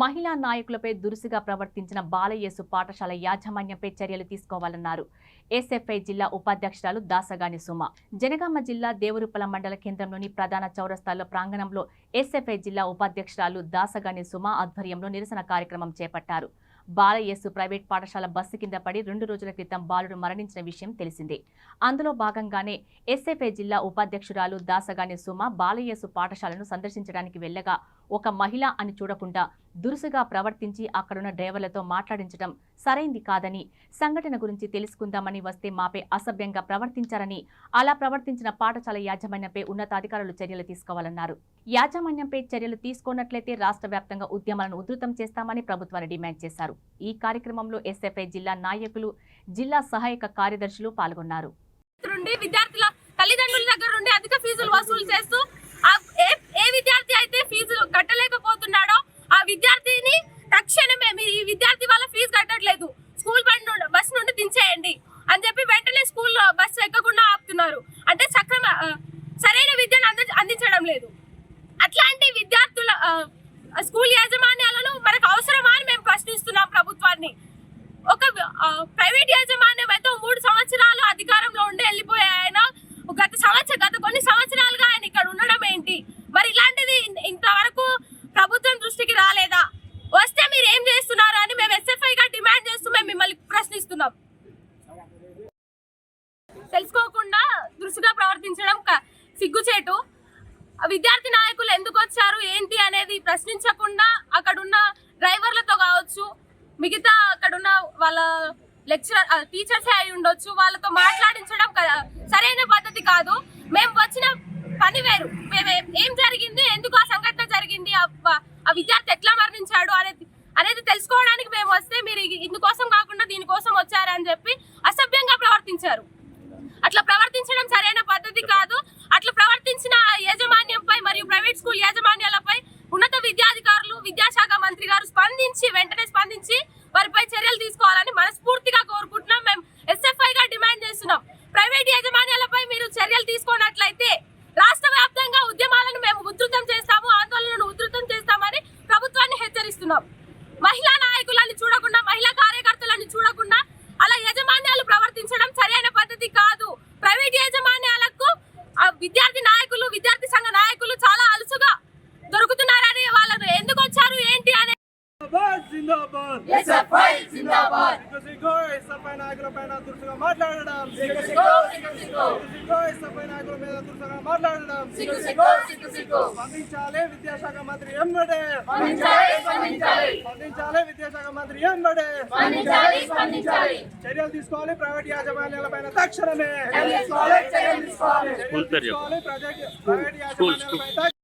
మహిళా నాయకులపై దురుసుగా ప్రవర్తించిన బాలయేసు పాఠశాల యాజమాన్యంపై చర్యలు తీసుకోవాలన్నారు. ఎస్ఎఫ్ఐ జిల్లా ఉపాధ్యక్షురాలు దాసగాని సుమ జనగామ జిల్లా దేవరుపల మండల కేంద్రంలోని ప్రధాన చౌరస్తాలో ప్రాంగణంలో ఎస్ఎఫ్ఐ జిల్లా ఉపాధ్యక్షురాలు దాసగాని సుమ ఆధ్వర్యంలో నిరసన కార్యక్రమం చేపట్టారు. బాలయేసు ప్రైవేట్ పాఠశాల బస్సు కింద పడి 2 రోజుల క్రితం బాలుడు మరణించిన విషయం తెలిసిందే. అందులో భాగంగానే ఎస్ఎఫ్ఐ జిల్లా ఉపాధ్యక్షురాలు దాసగాని సుమ బాలయేసు పాఠశాలను సందర్శించడానికి వెళ్లగా ఒక మహిళ అని చూడకుండా దురుసుగా ప్రవర్తించి అక్కడున్న డ్రైవర్లతో మాట్లాడించడం సరైంది కాదని, సంఘటన గురించి తెలుసుకుందామని వస్తే మాపై అసభ్యంగా ప్రవర్తించారని, అలా ప్రవర్తించిన పాఠశాల యాజమాన్యంపై ఉన్నతాధికారులు చర్యలు తీసుకోవాలన్నారు. యాజమాన్యంపై చర్యలు తీసుకున్నట్లయితే రాష్ట్ర వ్యాప్తంగా ఉద్యమాలను ఉధృతం చేస్తామని ప్రభుత్వాన్ని డిమాండ్ చేశారు. ఈ కార్యక్రమంలో ఎస్ఎఫ్ఐ జిల్లా నాయకులు, జిల్లా సహాయక కార్యదర్శులు పాల్గొన్నారు. విద్యార్థుల తల్లిదండ్రుల దగ్గర నుండి అధిక ఫీజులు వసూలు చేస్తూ ఏ విద్యార్థి అయితే ఫీజులు కట్టలేకపోతున్నాడో ఆ విద్యార్థిని తక్షణమే మీరు ఈ విద్యార్థి వాళ్ళ ఫీజు కట్టట్లేదు, స్కూల్ బస్ నుండి దించేయండి అని చెప్పి వెంటనే స్కూల్ బస్సు ఎక్కకుండా ఆపుతున్నారు. అంటే సరైన విద్యను అందించడం లేదు. అట్లాంటి విద్యార్థుల స్కూల్ యాజమాన్యాలను మనకు అవసరమా అని మేము ప్రశ్నిస్తున్నాం ప్రభుత్వాన్ని. ఒక ప్రైవేట్ యాజమాన్యం అయితే 3 సంవత్సరాలు అధికారంలో ఉండి వెళ్ళిపోయాయన గత కొన్ని సంవత్సరాలుగా ఆయన ఇక్కడ ఉండడం ఏంటి? మరి ఇలాంటిది ఇంతవరకు ప్రభుత్వం దృష్టికి రాలేదా? వస్తే మీరు ఏం చేస్తున్నారు అని మేము ఎస్ఎఫ్ఐగా డిమాండ్ చేస్తూ మేము మిమ్మల్ని ప్రశ్నిస్తున్నాం. తెలుసుకోకుండా దృష్టిగా ప్రవర్తించడం సిగ్గుచేటు. విద్యార్థి నాయకులు ఎందుకు వచ్చారు ఏంటి అనేది ప్రశ్నించకుండా అక్కడున్న డ్రైవర్లతో కావచ్చు, మిగతా అక్కడున్న వాళ్ళ టీచర్సే అయి ఉండొచ్చు, వాళ్ళతో మాట్లాడించడం సరైన పద్ధతి కాదు. మేము వచ్చిన పని వేరు, మేము ఏం జరిగింది, ఎందుకు ఆ సంఘటన జరిగింది, ఆ విద్యార్థి ఎట్లా మరణించాడు అనేది తెలుసుకోవడానికి మేము వస్తే మీరు ఇందుకోసం కాకుండా దీనికోసం వచ్చారని చెప్పి అసభ్యంగా ప్రవర్తించారు. అట్లా ప్రవర్తించడం సరైన పద్ధతి కాదు. అట్లా ప్రవర్తించిన యాజమాన్యంపై మరియు ప్రైవేట్ స్కూల్ యాజమాన్యాలపై ఉన్నత విద్యాధికారులు, విద్యాశాఖ మంత్రి గారు వెంటనే స్పందించి వారిపై చర్యలు తీసుకోవాలని మనస్ఫూర్తిగా కోరుకుంటున్నాం. మేము ఎస్ఎఫ్ఐగా డిమాండ్ చేస్తున్నాం. ప్రైవేట్ యాజమాన్యాలపై మీరు చర్యలు తీసుకున్నట్లయితే రాష్ట్ర వ్యాప్తంగా ఉద్యమాలను మేము ఉధృతం చేస్తాము, ఆందోళనను ఉధృతం చేస్తామని ప్రభుత్వాన్ని హెచ్చరిస్తున్నాం. మహిళా నాయకులను చూడకుండా, మహిళా కార్యకర్తలను చూడకుండా అలా యాజమాన్యాలు ప్రవర్తించడం సరైన పద్ధతి కాదు. ప్రైవేట్ యాజమాన్యాలకు విద్యార్థి నాయకులు, విద్యార్థి సంఘ నాయకులు చాలా అలుసుగా దొరుకుతున్నారని, వాళ్ళను ఎందుకు వచ్చారు ఏంటి అనే స్పందించాలి విద్యాశాఖ మంత్రి ఎంబడే, చర్యలు తీసుకోవాలి. ప్రైవేట్ యాజమాన్యాలపైన తక్షణమే ప్రైవేట్ యాజమాన్యాలపై